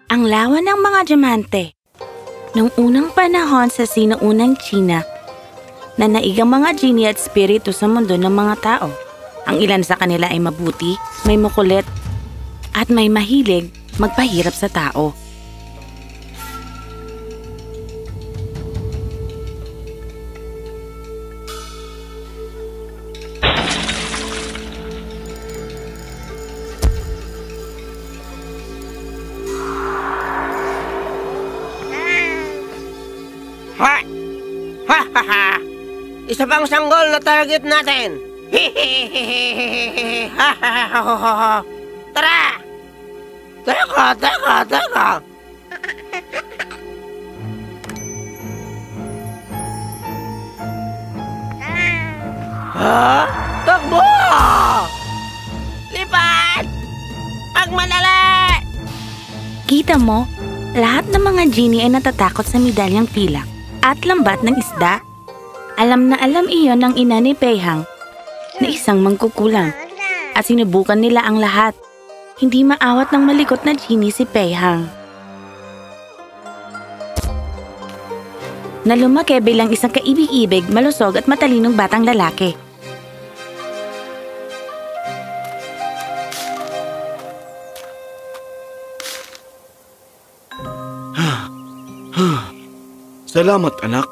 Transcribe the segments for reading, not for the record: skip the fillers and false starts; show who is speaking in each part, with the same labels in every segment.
Speaker 1: Ang lawa ng mga diamante. Noong unang panahon sa sinuunang China, nanaigang mga genie at spirito sa mundo ng mga tao. Ang ilan sa kanila ay mabuti, may makulit, at may mahilig magpahirap sa tao.
Speaker 2: Isa pang sanggol na target natin! Tara! Teka! Ha? Takbo! Lipat! Pagmadali!
Speaker 1: Kita mo, lahat ng mga genie ay natatakot sa medalyang pilak at lambat ng isda. Alam na alam iyon ng ina ni Peihang na isang mangkukulam at sinubukan nila ang lahat. Hindi maawat ng malikot na genie si Peihang. Na lumaki bilang isang kaibig-ibig, malusog at matalinong batang lalaki.
Speaker 3: Salamat, anak.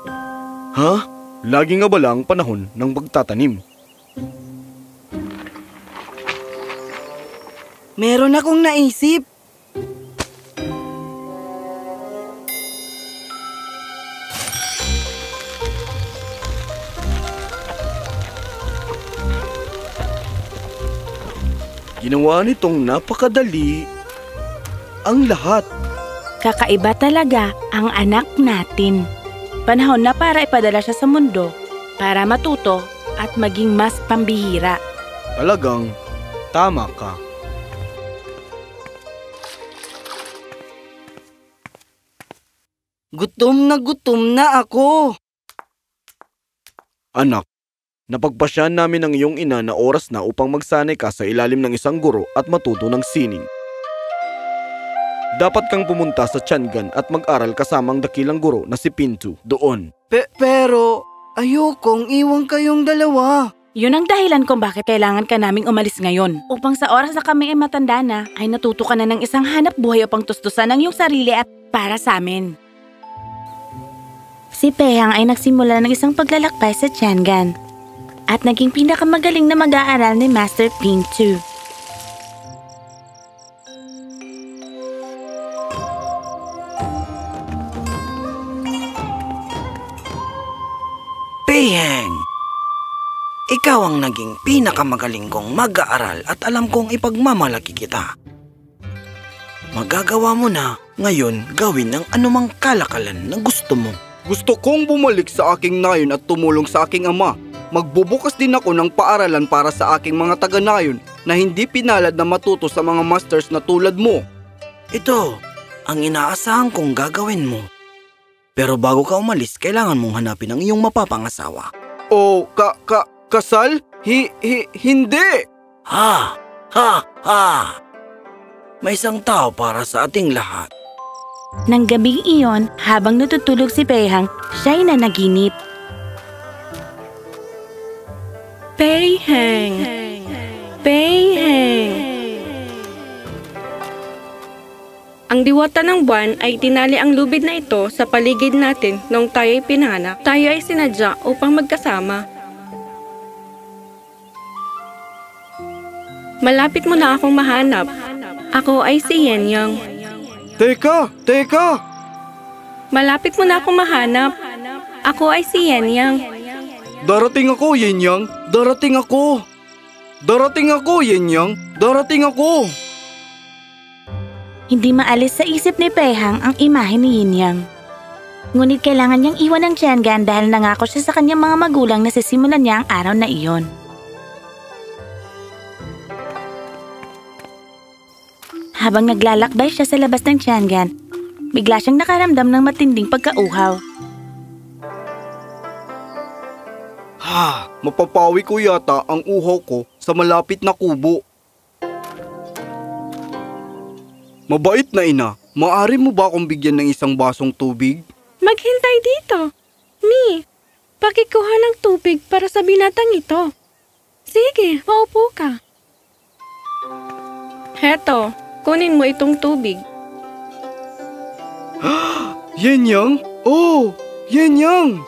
Speaker 3: Ha? Lagi nga ba lang panahon ng pagtatanim?
Speaker 4: Meron akong naisip.
Speaker 3: Ginawa nitong napakadali ang lahat.
Speaker 1: Kakaiba talaga ang anak natin. Panahon na para ipadala siya sa mundo para matuto at maging mas pambihira.
Speaker 3: Talagang tama ka.
Speaker 4: Gutom na ako.
Speaker 3: Anak, napagpasyahan namin ng iyong ina na oras na upang magsanay ka sa ilalim ng isang guro at matuto ng sining. Dapat kang pumunta sa Tiangan at mag-aral kasama ang dakilang guro na si Pintu doon.
Speaker 4: Pero ayokong iwan kayong dalawa.
Speaker 1: Yun ang dahilan kung bakit kailangan ka naming umalis ngayon. Upang sa oras na kami ay matanda na, ay natuto ka na ng isang hanap buhay upang tustusan ang iyong sarili at para sa amin. Si Peihang ay nagsimula ng isang paglalakbay sa Tiangan at naging pinakamagaling na mag-aaral ni Master Pintu.
Speaker 5: Peihang, ikaw ang naging pinakamagaling kong mag-aaral at alam kong ipagmamalaki kita. Magagawa mo na ngayon gawin ang anumang kalakalan na gusto mo.
Speaker 3: Gusto kong bumalik sa aking nayon at tumulong sa aking ama. Magbubukas din ako ng paaralan para sa aking mga taga-nayon na hindi pinalad na matuto sa mga masters na tulad mo.
Speaker 5: Ito ang inaasahan kong gagawin mo. Pero bago ka umalis, kailangan mong hanapin ang iyong mapapangasawa.
Speaker 3: Oh, kasal? Hindi!
Speaker 5: Ha! May isang tao para sa ating lahat.
Speaker 1: Nang gabing iyon, habang natutulog si Peihang, siya'y nanaginip. Peihang!
Speaker 6: Ang diwata ng buwan ay tinali ang lubid na ito sa paligid natin noong tayo ay pinanganak. Tayo ay sinadya upang magkasama. Malapit mo na akong mahanap. Ako ay si Yenyang.
Speaker 3: Teka!
Speaker 6: Malapit mo na akong mahanap. Ako ay si Yenyang.
Speaker 3: Darating ako, Yenyang! Darating ako, Yenyang! Darating ako!
Speaker 1: Hindi maalis sa isip ni Peihang ang imahe ni Yenyang. Ngunit kailangan niyang iwan ang Tiangan dahil nangako siya sa kanyang mga magulang na sisimulan niya ang araw na iyon. Habang naglalakbay siya sa labas ng Tiangan, bigla siyang nakaramdam ng matinding pagkauhaw.
Speaker 3: Mapapawi ko yata ang uhaw ko sa malapit na kubo. Mabait na ina, Maari mo ba akong bigyan ng isang basong tubig?
Speaker 6: Maghintay dito. Ni, pakikuha ng tubig para sa binatang ito. Sige, maupo ka. Heto, kunin mo itong tubig.
Speaker 3: Yenyang? Oh, Yenyang!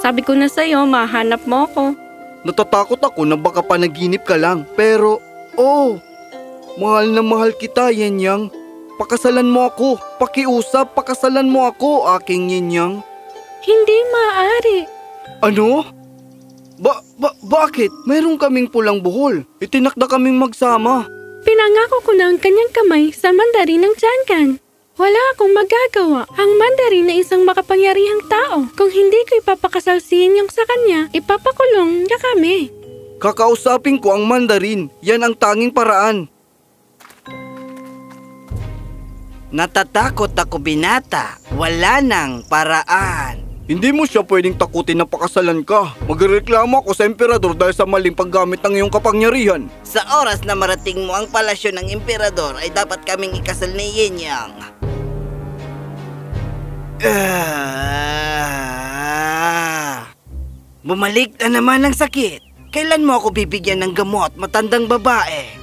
Speaker 6: Sabi ko na sa'yo, mahanap mo ako.
Speaker 3: Natatakot ako na baka panaginip ka lang. Pero, mahal na mahal kita, Yenyang. Pakasalan mo ako. Pakiusap, pakasalan mo ako, aking Yenyang.
Speaker 6: Hindi maaari.
Speaker 3: Ano? Bakit? Mayroon kaming pulang buhol. Itinakda kaming magsama.
Speaker 6: Pinangako ko na ang kanyang kamay sa mandarin ng Tiangkan. Wala akong magagawa. Ang mandarin na isang makapangyarihang tao. Kung hindi ko ipapakasal si Yenyang sa kanya, ipapakulong niya kami.
Speaker 3: Kakausapin ko ang mandarin. Yan ang tanging paraan.
Speaker 4: Natatakot ako, binata. Wala nang paraan.
Speaker 3: Hindi mo siya pwedeng takutin na pakasalan ka. Magreklamo ako sa emperador dahil sa maling paggamit ng iyong kapangyarihan.
Speaker 4: Sa oras na marating mo ang palasyo ng emperador ay dapat kaming ikasal ni Yenyang. Bumalik na naman ang sakit. Kailan mo ako bibigyan ng gamot, matandang babae?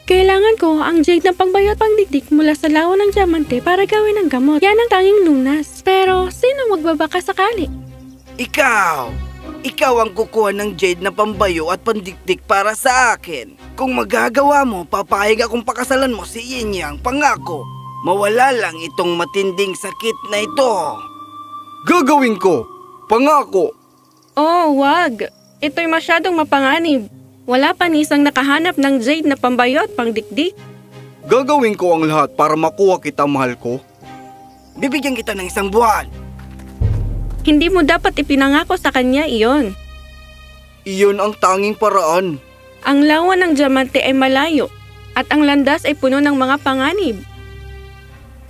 Speaker 6: Kailangan ko ang jade na pangbayot pangdikdik mula sa lawa ng diamante para gawin ang gamot. Yan ang tanging lunas. Pero sino magbabaka sakali?
Speaker 4: Ikaw! Ikaw ang kukuha ng jade na pambayo at pandikdik para sa akin. Kung magagawa mo, papayag akong pakasalan mo si Yenyang. Pangako, mawala lang itong matinding sakit na ito.
Speaker 3: Gagawin ko! Pangako!
Speaker 6: Oh, wag. Ito'y masyadong mapanganib. Wala pa ni isang nakahanap ng jade na pambayot pangdikdik.
Speaker 3: Gagawin ko ang lahat para makuha kita, mahal ko.
Speaker 4: Bibigyan kita ng 1 buwan.
Speaker 6: Hindi mo dapat ipinangako sa kanya iyon.
Speaker 3: Iyon ang tanging paraan.
Speaker 6: Ang lawa ng diamante ay malayo at ang landas ay puno ng mga panganib.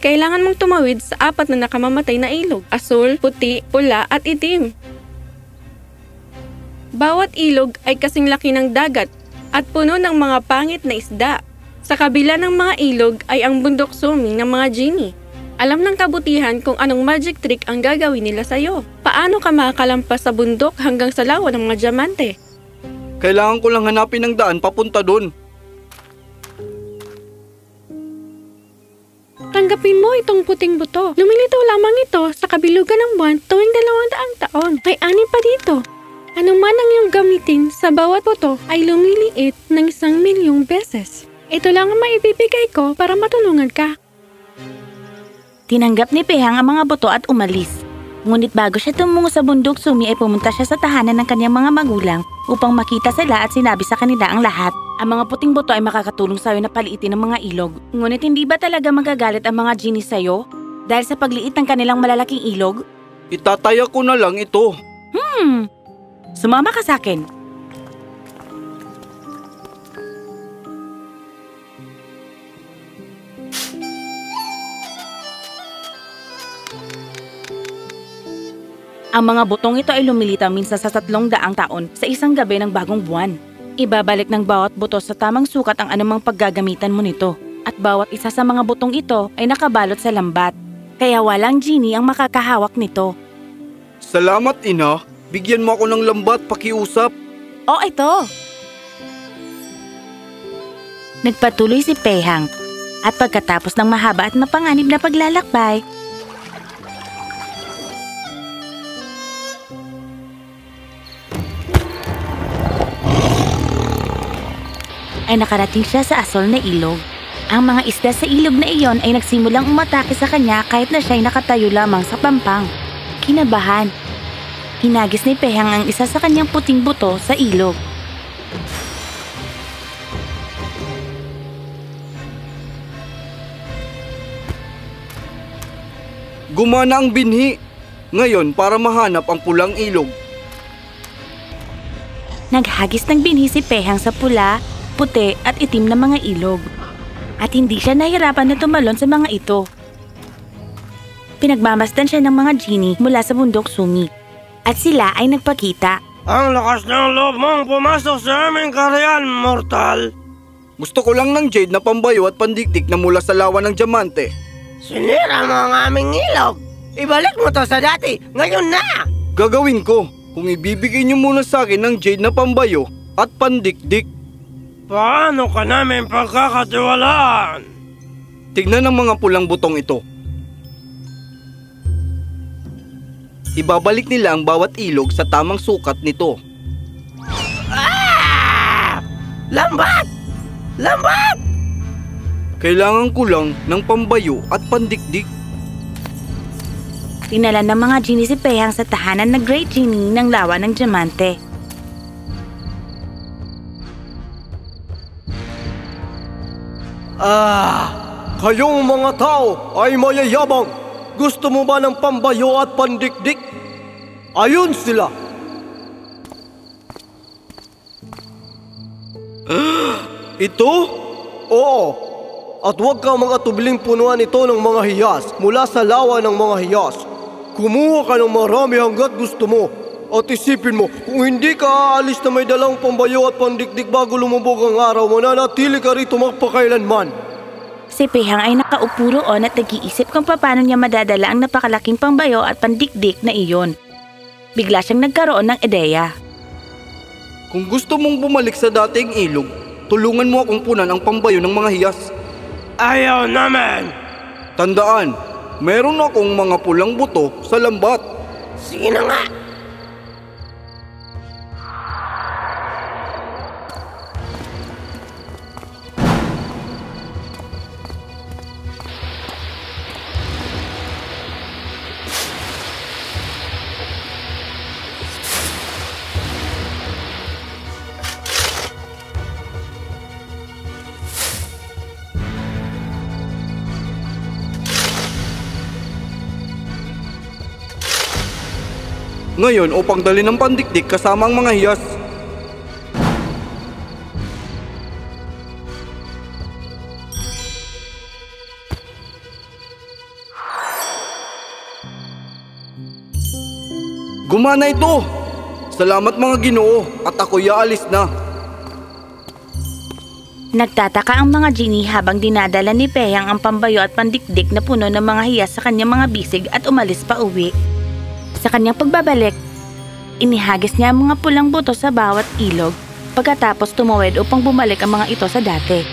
Speaker 6: Kailangan mong tumawid sa 4 na nakamamatay na ilog. Asul, puti, pula at itim. Bawat ilog ay kasing laki ng dagat at puno ng mga pangit na isda. Sa kabila ng mga ilog ay ang bundok suming ng mga genie. Alam ng kabutihan kung anong magic trick ang gagawin nila sa'yo. Paano ka makakalampas sa bundok hanggang sa lawa ng mga diamante?
Speaker 3: Kailangan ko lang hanapin ang daan papunta doon.
Speaker 6: Tanggapin mo itong puting buto. Lumilitaw lamang ito sa kabilugan ng buwan tuwing 200 taon. May 6 pa dito. Ano man ang iyong gamitin sa bawat buto ay lumiliit ng 1,000,000 beses. Ito lang ang maibibigay ko para matulungan ka.
Speaker 1: Tinanggap ni Pehang ang mga buto at umalis. Ngunit bago siya tumungo sa bundok sumi ay pumunta siya sa tahanan ng kanyang mga magulang upang makita sila at sinabi sa kanila ang lahat. Ang mga puting buto ay makakatulong sa'yo na paliitin ang mga ilog. Ngunit hindi ba talaga magagalit ang mga genie sa'yo dahil sa pagliit ng kanilang malalaking ilog?
Speaker 3: Itataya ko na lang ito.
Speaker 1: Sumama ka sa akin. Ang mga butong ito ay lumilitaw minsan sa 300 taon sa isang gabi ng bagong buwan. Ibabalik ng bawat buto sa tamang sukat ang anumang paggagamitan mo nito. At bawat isa sa mga butong ito ay nakabalot sa lambat. Kaya walang genie ang makakahawak nito.
Speaker 3: Salamat, ina. Bigyan mo ako ng lambat, pakiusap.
Speaker 1: Oh, ito! Nagpatuloy si Pehang at pagkatapos ng mahaba at mapanganib na paglalakbay, ay nakarating siya sa asol na ilog. Ang mga isda sa ilog na iyon ay nagsimulang umatake sa kanya kahit na siya'y nakatayo lamang sa pampang. Kinabahan. Hinagis ni Pehang ang isa sa kanyang puting buto sa ilog.
Speaker 3: Gumana ang binhi. Ngayon, para mahanap ang pulang ilog.
Speaker 1: Naghagis ng binhi si Pehang sa pula, puti at itim na mga ilog. At hindi siya nahirapan na tumalon sa mga ito. Pinagmamasdan siya ng mga genie mula sa bundok sumi. At sila ay nagpakita.
Speaker 2: Ang lakas ng loob mong pumasok sa aming kaharian, mortal.
Speaker 3: Gusto ko lang ng jade na pambayo at pandikdik na mula sa lawa ng diamante.
Speaker 2: Sinira mo ang aming ilog. Ibalik mo to sa dati, ngayon na!
Speaker 3: Gagawin ko kung ibibigay niyo muna sa akin ng jade na pambayo at pandikdik.
Speaker 2: Paano ka namin pagkakatiwalaan?
Speaker 3: Tignan ang mga pulang butong ito. Ibabalik nila ang bawat ilog sa tamang sukat nito.
Speaker 2: Ah! Lambat! Lambat!
Speaker 3: Kailangan ko lang ng pambayo at pandikdik.
Speaker 1: Dinala ng mga genie si Pehang sa tahanan ng Great Genie ng lawa ng diamante.
Speaker 7: Kayong mga tao ay mayayabang. Gusto mo ba ng pambayo at pandikdik? Ayun sila.
Speaker 3: Ito?
Speaker 7: Oo. At huwag kang makatubiling punuan ito ng mga hiyas mula sa lawa ng mga hiyas. Kumuha ka ng marami hanggat gusto mo. At isipin mo, kung hindi ka aalis na may dalang pambayo at pandikdik bago lumubog ang araw, mananatili ka rito magpakailanman.
Speaker 1: Si Pehang ay nakaupo roon at nag-iisip kung paano niya madadala ang napakalaking pambayo at pandikdik na iyon. Bigla siyang nagkaroon ng ideya.
Speaker 3: Kung gusto mong bumalik sa dating ilog, tulungan mo akong punan ang pambayo ng mga hiyas.
Speaker 2: Ayaw naman!
Speaker 3: Tandaan, meron akong mga pulang buto sa lambat.
Speaker 2: Sige na nga!
Speaker 3: Ngayon, upang dali ng pandikdik kasama ang mga hiyas. Gumana ito! Salamat mga Ginoo at ako'y aalis na.
Speaker 1: Nagtataka ang mga genie habang dinadala ni Pehang ang pambayo at pandikdik na puno ng mga hiyas sa kanyang mga bisig at umalis pa uwi. Sa kanyang pagbabalik, inihagis niya ang mga pulang buto sa bawat ilog pagkatapos tumawid upang bumalik ang mga ito sa dati.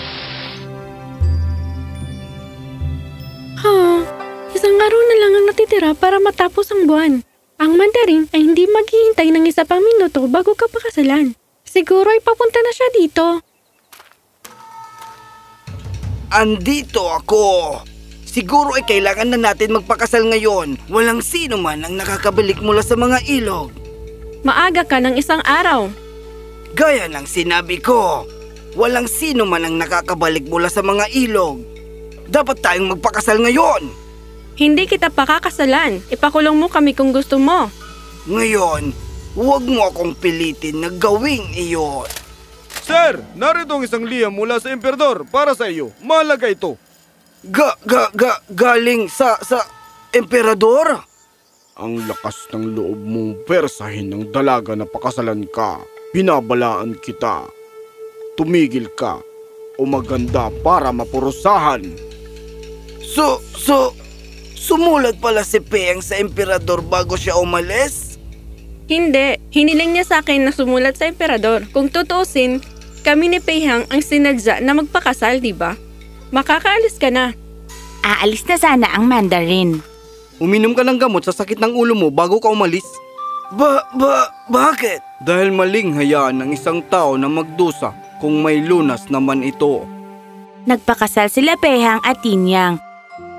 Speaker 6: Isang araw na lang ang natitira para matapos ang buwan. Ang mandarin ay hindi maghihintay ng isa pang minuto bago ka pakasalan. Siguro ay papunta na siya dito.
Speaker 4: Andito ako! Siguro ay kailangan na natin magpakasal ngayon. Walang sino man ang nakakabalik mula sa mga ilog.
Speaker 6: Maaga ka ng isang araw.
Speaker 4: Gaya ng sinabi ko, walang sino man ang nakakabalik mula sa mga ilog. Dapat tayong magpakasal ngayon.
Speaker 6: Hindi kita pakakasalan. Ipakulong mo kami kung gusto mo.
Speaker 4: Ngayon, huwag mo akong pilitin na gawing iyon.
Speaker 3: Sir, narito ang isang liham mula sa emperador para sa iyo. Mahalaga ito.
Speaker 4: Galing sa emperador?
Speaker 3: Ang lakas ng loob mong persahin ng dalaga na pakasalan ka. Binabalaan kita. Tumigil ka o maganda para mapurusahan.
Speaker 4: Sumulat pala si Pehang sa emperador bago siya umalis?
Speaker 6: Hindi. Hiniling niya sa akin na sumulat sa emperador. Kung tutuusin, kami ni Pehang ang sinadya na magpakasal, di ba? Makakaalis ka na.
Speaker 1: Aalis na sana ang mandarin.
Speaker 3: Uminom ka ng gamot sa sakit ng ulo mo bago ka umalis.
Speaker 4: Bakit?
Speaker 3: Dahil maling hayaan ng isang tao na magdusa kung may lunas naman ito.
Speaker 1: Nagpakasal sila Pehang at Tinyang.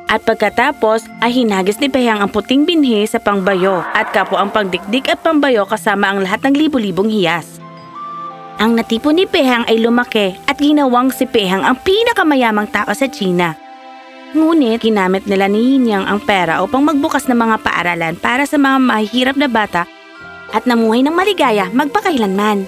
Speaker 1: At pagkatapos ay hinagis ni Pehang ang puting binhi sa pangbayo at kapwa ang pangdikdik at pambayo kasama ang lahat ng libu-libong hiyas. Ang natipon ni Pehang ay lumaki at ginawang si Pehang ang pinakamayamang tao sa China. Ngunit ginamit nila ni Yinyang ang pera upang magbukas ng mga paaralan para sa mga mahihirap na bata at namuhay ng maligaya magpakailanman.